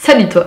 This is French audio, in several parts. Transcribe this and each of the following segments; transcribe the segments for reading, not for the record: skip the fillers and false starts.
Salut toi.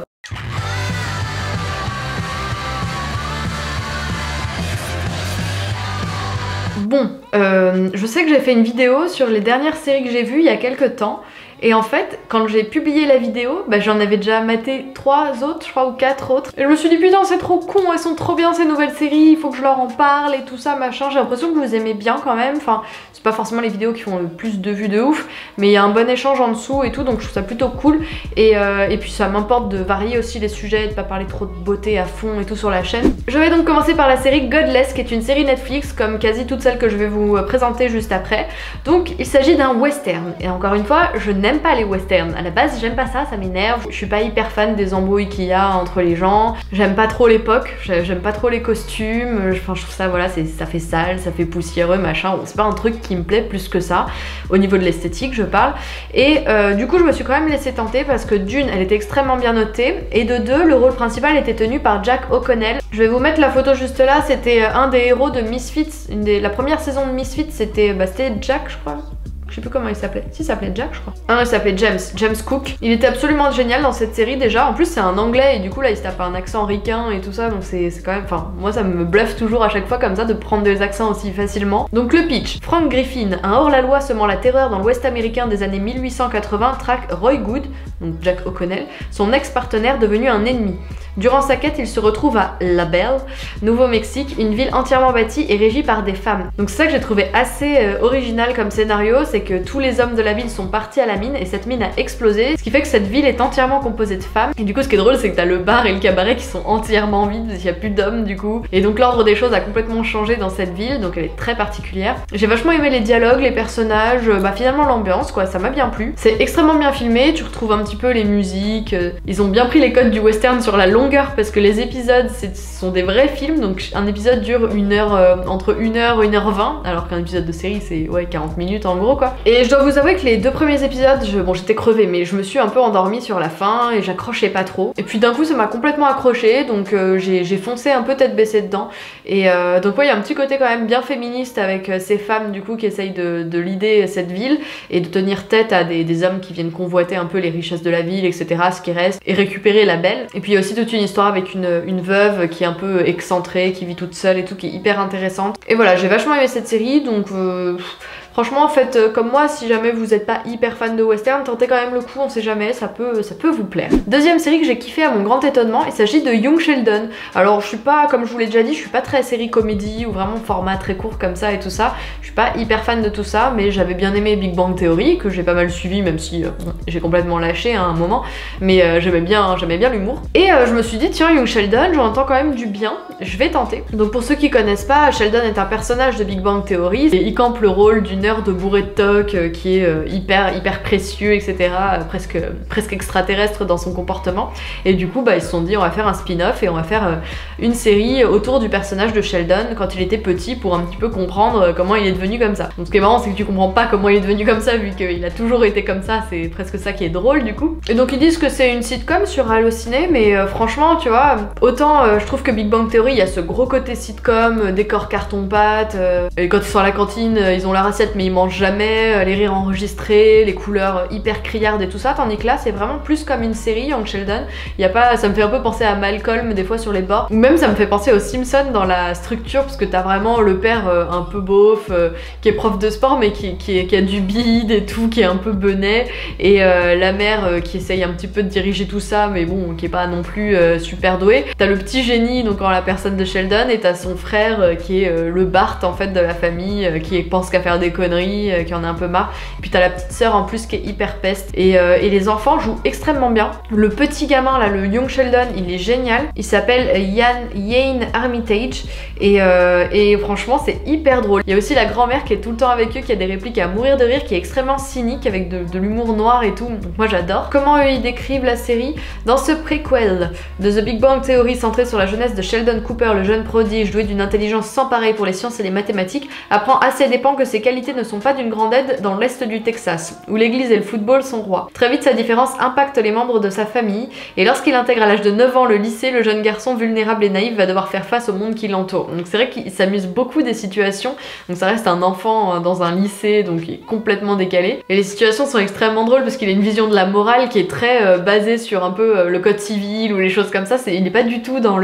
Bon, je sais que j'ai fait une vidéo sur les dernières séries que j'ai vues il y a quelques temps. Et en fait, quand j'ai publié la vidéo, bah, j'en avais déjà maté 3 autres, je crois, ou 4 autres. Et je me suis dit putain c'est trop con, elles sont trop bien ces nouvelles séries, il faut que je leur en parle et tout ça machin. J'ai l'impression que vous aimez bien quand même, enfin c'est pas forcément les vidéos qui font le plus de vues de ouf, mais il y a un bon échange en dessous et tout, donc je trouve ça plutôt cool. Et puis ça m'importe de varier aussi les sujets, de pas parler trop de beauté à fond et tout sur la chaîne. Je vais donc commencer par la série Godless, qui est une série Netflix comme quasi toutes celles que je vais vous présenter juste après. Donc il s'agit d'un western, et encore une fois je n'aime pas les westerns. À la base j'aime pas ça m'énerve. Je suis pas hyper fan des embrouilles qu'il y a entre les gens. J'aime pas trop l'époque, j'aime pas trop les costumes. Enfin je trouve ça voilà, ça fait sale, ça fait poussiéreux machin. Bon, c'est pas un truc qui me plaît plus que ça au niveau de l'esthétique je parle. Et du coup je me suis quand même laissée tenter parce que d'une elle était extrêmement bien notée et de deux le rôle principal était tenu par Jack O'Connell. Je vais vous mettre la photo juste là, c'était un des héros de Misfits. La première saison de Misfits c'était Jack je crois. Je sais plus comment il s'appelait. Si, il s'appelait Jack, je crois. Ah non, il s'appelait James Cook. Il était absolument génial dans cette série déjà. En plus, c'est un anglais et du coup, là, il se tape un accent ricain et tout ça. Donc, c'est quand même. Enfin, moi, ça me bluffe toujours à chaque fois comme ça de prendre des accents aussi facilement. Donc, le pitch. Frank Griffin, un hors-la-loi semant la terreur dans l'Ouest américain des années 1880, traque Roy Good, donc Jack O'Connell, son ex-partenaire devenu un ennemi. Durant sa quête, il se retrouve à La Belle, Nouveau-Mexique, une ville entièrement bâtie et régie par des femmes. Donc c'est ça que j'ai trouvé assez original comme scénario, c'est que tous les hommes de la ville sont partis à la mine et cette mine a explosé, ce qui fait que cette ville est entièrement composée de femmes. Et du coup ce qui est drôle c'est que t'as le bar et le cabaret qui sont entièrement vides, il n'y a plus d'hommes du coup. Et donc l'ordre des choses a complètement changé dans cette ville, donc elle est très particulière. J'ai vachement aimé les dialogues, les personnages, finalement l'ambiance quoi, ça m'a bien plu. C'est extrêmement bien filmé, tu retrouves un petit peu les musiques, ils ont bien pris les codes du western sur la longueur parce que les épisodes sont des vrais films, donc un épisode dure entre 1h et 1h20 alors qu'un épisode de série c'est ouais 40 minutes en gros quoi. Et je dois vous avouer que les 2 premiers épisodes, bon j'étais crevée mais je me suis un peu endormie sur la fin et j'accrochais pas trop. Et puis d'un coup ça m'a complètement accroché donc j'ai foncé un peu tête baissée dedans. Et donc ouais il y a un petit côté quand même bien féministe avec ces femmes du coup qui essayent de leader cette ville et de tenir tête à des hommes qui viennent convoiter un peu les richesses de la ville etc, ce qui reste, et récupérer la belle. Et puis il y a aussi toute une histoire avec une veuve qui est un peu excentrée, qui vit toute seule et tout, qui est hyper intéressante. Et voilà, j'ai vachement aimé cette série, donc franchement, faites comme moi, si jamais vous n'êtes pas hyper fan de western, tentez quand même le coup, on sait jamais, ça peut vous plaire. Deuxième série que j'ai kiffé à mon grand étonnement, il s'agit de Young Sheldon. Alors je suis pas, comme je vous l'ai déjà dit, je suis pas très série comédie ou vraiment format très court comme ça et tout ça. Je suis pas hyper fan de tout ça, mais j'avais bien aimé Big Bang Theory, que j'ai pas mal suivi, même si j'ai complètement lâché à un moment, mais j'aimais bien l'humour. Et je me suis dit, tiens, Young Sheldon, j'entends quand même du bien, je vais tenter. Donc pour ceux qui connaissent pas, Sheldon est un personnage de Big Bang Theory, et il campe le rôle d'une heure de bourré de toc qui est hyper précieux etc, presque extraterrestre dans son comportement. Et du coup bah ils se sont dit on va faire un spin-off et on va faire une série autour du personnage de Sheldon quand il était petit pour un petit peu comprendre comment il est devenu comme ça. Donc ce qui est marrant c'est que tu comprends pas comment il est devenu comme ça vu qu'il a toujours été comme ça, c'est presque ça qui est drôle du coup. Et donc ils disent que c'est une sitcom sur Allociné, mais franchement tu vois, autant je trouve que Big Bang Theory il y a ce gros côté sitcom, décor carton-pâte, et quand ils sont à la cantine ils ont leur assiette mais ils mangent jamais, les rires enregistrés, les couleurs hyper criardes et tout ça, tandis que là c'est vraiment plus comme une série Young Sheldon. Y a pas, ça me fait un peu penser à Malcolm des fois sur les bords, ou même ça me fait penser aux Simpsons dans la structure parce que t'as vraiment le père un peu beauf qui est prof de sport mais qui a du bide et tout, qui est un peu benet, et la mère qui essaye un petit peu de diriger tout ça mais bon qui est pas non plus super douée. T'as le petit génie donc en la personne de Sheldon et t'as son frère qui est le Bart en fait de la famille qui pense qu'à faire des conneries, qui en a un peu marre. Et puis t'as la petite sœur en plus qui est hyper peste. Et les enfants jouent extrêmement bien. Le petit gamin là, le Young Sheldon, il est génial. Il s'appelle Ian Armitage et franchement c'est hyper drôle. Il y a aussi la grand-mère qui est tout le temps avec eux, qui a des répliques à mourir de rire, qui est extrêmement cynique avec de l'humour noir et tout. Donc moi j'adore. Comment eux ils décrivent la série? Dans ce préquel de The Big Bang Theory centré sur la jeunesse de Sheldon Cooper, le jeune prodige doué d'une intelligence sans pareil pour les sciences et les mathématiques, apprend à ses dépens que ses qualités ne sont pas d'une grande aide dans l'est du Texas, où l'église et le football sont rois. Très vite, sa différence impacte les membres de sa famille, et lorsqu'il intègre à l'âge de 9 ans le lycée, le jeune garçon vulnérable et naïf va devoir faire face au monde qui l'entoure. Donc c'est vrai qu'il s'amuse beaucoup des situations, donc ça reste un enfant dans un lycée, donc il est complètement décalé. Et les situations sont extrêmement drôles parce qu'il a une vision de la morale qui est très basée sur un peu le code civil ou les choses comme ça. Il n'est pas du tout dans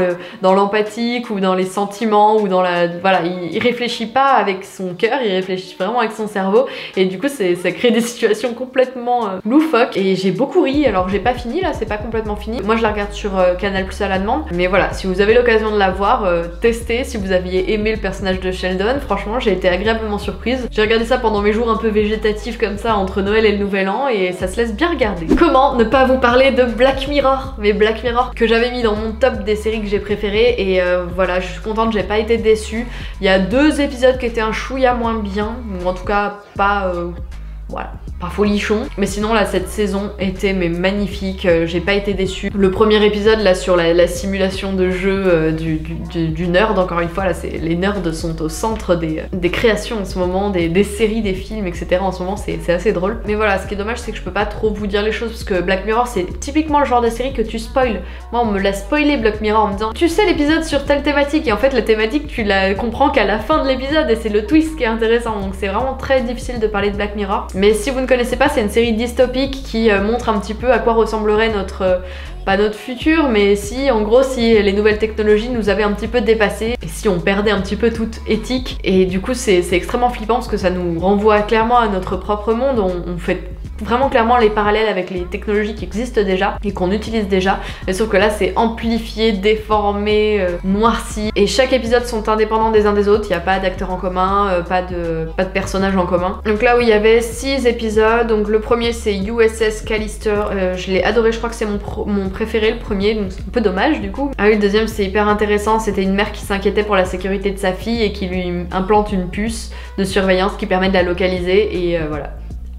l'empathique ou dans les sentiments ou dans la... Voilà, il réfléchit pas avec son cœur, il réfléchit vraiment avec son cerveau, et du coup ça crée des situations complètement loufoques, et j'ai beaucoup ri. Alors j'ai pas fini là, c'est pas complètement fini. Moi je la regarde sur Canal+ à la demande, mais voilà, si vous avez l'occasion de la voir, testez. Si vous aviez aimé le personnage de Sheldon, franchement j'ai été agréablement surprise. J'ai regardé ça pendant mes jours un peu végétatifs comme ça entre Noël et le Nouvel An, et ça se laisse bien regarder. Comment ne pas vous parler de Black Mirror? Mais Black Mirror que j'avais mis dans mon top des séries que j'ai préférées, et voilà, je suis contente, j'ai pas été déçue. Il y a 2 épisodes qui étaient un chouïa moins bien, ou en tout cas pas... voilà, pas folichon. Mais sinon là, cette saison était magnifique, j'ai pas été déçue. Le premier épisode là sur la simulation de jeu du nerd, encore une fois là, les nerds sont au centre des créations en ce moment, des séries, des films, etc. En ce moment c'est assez drôle. Mais voilà, ce qui est dommage c'est que je peux pas trop vous dire les choses parce que Black Mirror c'est typiquement le genre de série que tu spoil. Moi on me l'a spoilé Black Mirror en me disant tu sais l'épisode sur telle thématique, et en fait la thématique tu la comprends qu'à la fin de l'épisode, et c'est le twist qui est intéressant. Donc c'est vraiment très difficile de parler de Black Mirror. Mais si vous ne connaissez pas, c'est une série dystopique qui montre un petit peu à quoi ressemblerait pas notre futur, mais si, en gros, si les nouvelles technologies nous avaient un petit peu dépassés, et si on perdait un petit peu toute éthique. Et du coup, c'est extrêmement flippant parce que ça nous renvoie clairement à notre propre monde. On fait vraiment clairement les parallèles avec les technologies qui existent déjà et qu'on utilise déjà, mais sauf que là c'est amplifié, déformé, noirci, et chaque épisode sont indépendants des uns des autres. Il n'y a pas d'acteurs en commun, pas de personnages en commun. Donc là où il y avait 6 épisodes, donc le premier c'est USS Callister, je l'ai adoré, je crois que c'est mon préféré le premier, donc c'est un peu dommage du coup. Ah oui, le deuxième c'est hyper intéressant, c'était une mère qui s'inquiétait pour la sécurité de sa fille et qui lui implante une puce de surveillance qui permet de la localiser, et voilà.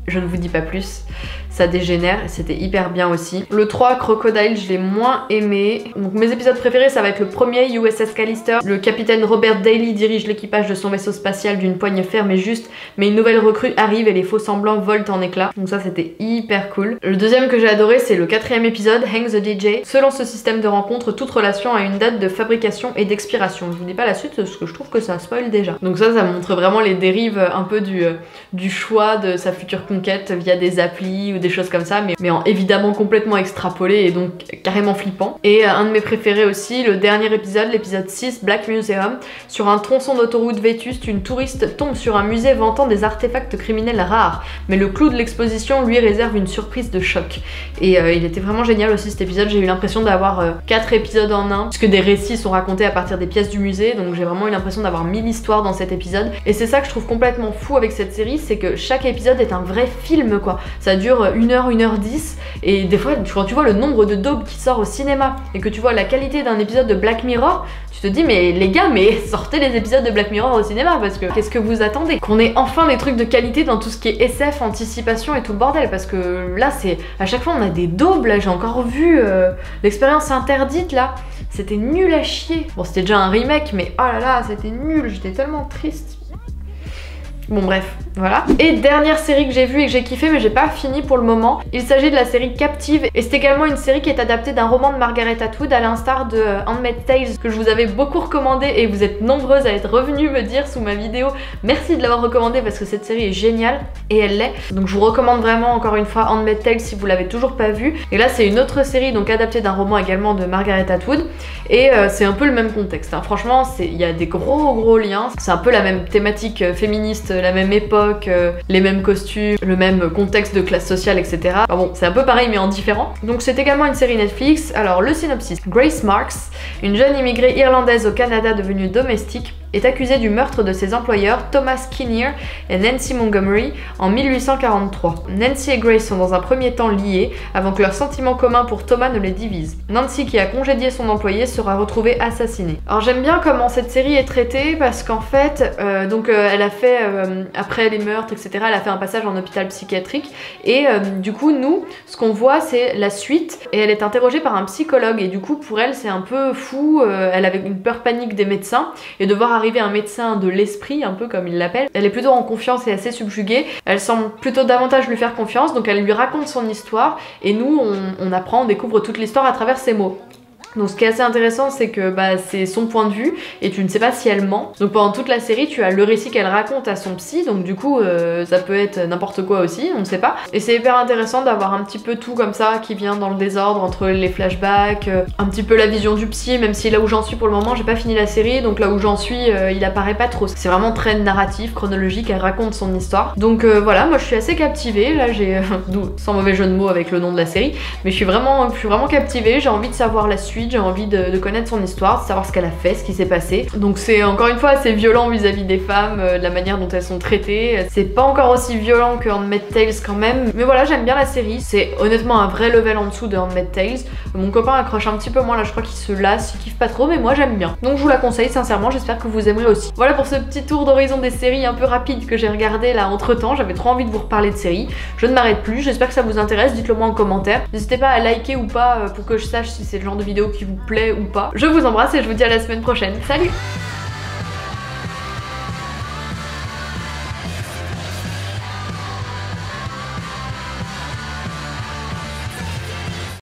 Je ne vous dis pas plus, ça dégénère, et c'était hyper bien aussi. Le 3, Crocodile, je l'ai moins aimé. Donc mes épisodes préférés, ça va être le premier, USS Callister. Le capitaine Robert Daly dirige l'équipage de son vaisseau spatial d'une poigne ferme et juste, mais une nouvelle recrue arrive et les faux semblants volent en éclats. Donc ça, c'était hyper cool. Le deuxième que j'ai adoré, c'est le 4e épisode, Hang the DJ. Selon ce système de rencontre, toute relation a une date de fabrication et d'expiration. Je vous dis pas la suite parce que je trouve que ça spoil déjà. Donc ça montre vraiment les dérives un peu du choix de sa future conquête via des applis ou des choses comme ça, mais évidemment complètement extrapolé et donc carrément flippant. Et un de mes préférés aussi, le dernier épisode, l'épisode 6, Black Museum. Sur un tronçon d'autoroute vétuste, une touriste tombe sur un musée vantant des artefacts criminels rares, mais le clou de l'exposition lui réserve une surprise de choc. Et il était vraiment génial aussi cet épisode, j'ai eu l'impression d'avoir 4 épisodes en un, puisque des récits sont racontés à partir des pièces du musée, donc j'ai vraiment eu l'impression d'avoir 1000 histoires dans cet épisode. Et c'est ça que je trouve complètement fou avec cette série, c'est que chaque épisode est un vrai film quoi. Ça dure 1h10, et des fois quand tu vois le nombre de daubes qui sort au cinéma et que tu vois la qualité d'un épisode de Black Mirror, tu te dis mais les gars, mais sortez les épisodes de Black Mirror au cinéma, parce que qu'est-ce que vous attendez? Qu'on ait enfin des trucs de qualité dans tout ce qui est SF, anticipation et tout le bordel, parce que là c'est à chaque fois on a des daubes. Là j'ai encore vu l'expérience interdite là, c'était nul à chier. Bon c'était déjà un remake, mais oh là là c'était nul, j'étais tellement triste. Bon bref, voilà. Et dernière série que j'ai vue et que j'ai kiffé, mais j'ai pas fini pour le moment. Il s'agit de la série Captive, et c'est également une série qui est adaptée d'un roman de Margaret Atwood, à l'instar de Handmaid's Tale, que je vous avais beaucoup recommandé, et vous êtes nombreuses à être revenues me dire sous ma vidéo merci de l'avoir recommandé parce que cette série est géniale, et elle l'est. Donc je vous recommande vraiment encore une fois Handmaid's Tale si vous l'avez toujours pas vue. Et là c'est une autre série donc adaptée d'un roman également de Margaret Atwood, et c'est un peu le même contexte, hein. Franchement il y a des gros liens, c'est un peu la même thématique féministe, la même époque, les mêmes costumes, le même contexte de classe sociale, etc. Enfin bon, c'est un peu pareil mais en différent. Donc c'est également une série Netflix. Alors le synopsis: Grace Marks, une jeune immigrée irlandaise au Canada devenue domestique, est accusée du meurtre de ses employeurs Thomas Kinnear et Nancy Montgomery en 1843. Nancy et Grace sont dans un premier temps liées avant que leur sentiment commun pour Thomas ne les divise. Nancy, qui a congédié son employé, sera retrouvée assassinée. Alors j'aime bien comment cette série est traitée parce qu'en fait, elle a fait, après les meurtres, etc., elle a fait un passage en hôpital psychiatrique, et du coup nous, ce qu'on voit c'est la suite, et elle est interrogée par un psychologue, et du coup pour elle c'est un peu fou, elle avait une peur panique des médecins, et devoir arriver un médecin de l'esprit, un peu comme il l'appelle. Elle est plutôt en confiance et assez subjuguée. Elle semble plutôt davantage lui faire confiance, donc elle lui raconte son histoire et nous on apprend, on découvre toute l'histoire à travers ses mots. Donc ce qui est assez intéressant, c'est que c'est son point de vue et tu ne sais pas si elle ment. Donc pendant toute la série, tu as le récit qu'elle raconte à son psy, donc du coup ça peut être n'importe quoi aussi, on ne sait pas. Et c'est hyper intéressant d'avoir un petit peu tout comme ça qui vient dans le désordre entre les flashbacks, un petit peu la vision du psy, même si là où j'en suis pour le moment, j'ai pas fini la série, donc là où j'en suis, il apparaît pas trop. C'est vraiment très narratif, chronologique, elle raconte son histoire. Donc voilà, moi je suis assez captivée, là j'ai, sans mauvais jeu de mots avec le nom de la série, mais je suis vraiment captivée, j'ai envie de savoir la suite. J'ai envie de connaître son histoire, de savoir ce qu'elle a fait, ce qui s'est passé. Donc c'est encore une fois assez violent vis-à-vis des femmes, de la manière dont elles sont traitées. C'est pas encore aussi violent que Handmaid's Tale quand même. Mais voilà, j'aime bien la série. C'est honnêtement un vrai level en dessous de Handmaid's Tale. Mon copain accroche un petit peu moins là, je crois qu'il se lasse, il kiffe pas trop, mais moi j'aime bien. Donc je vous la conseille sincèrement, j'espère que vous aimerez aussi. Voilà pour ce petit tour d'horizon des séries un peu rapide que j'ai regardé là entre temps. J'avais trop envie de vous reparler de séries. Je ne m'arrête plus, j'espère que ça vous intéresse, dites-le moi en commentaire. N'hésitez pas à liker ou pas pour que je sache si c'est le genre de vidéo qui vous plaît ou pas. Je vous embrasse et je vous dis à la semaine prochaine. Salut!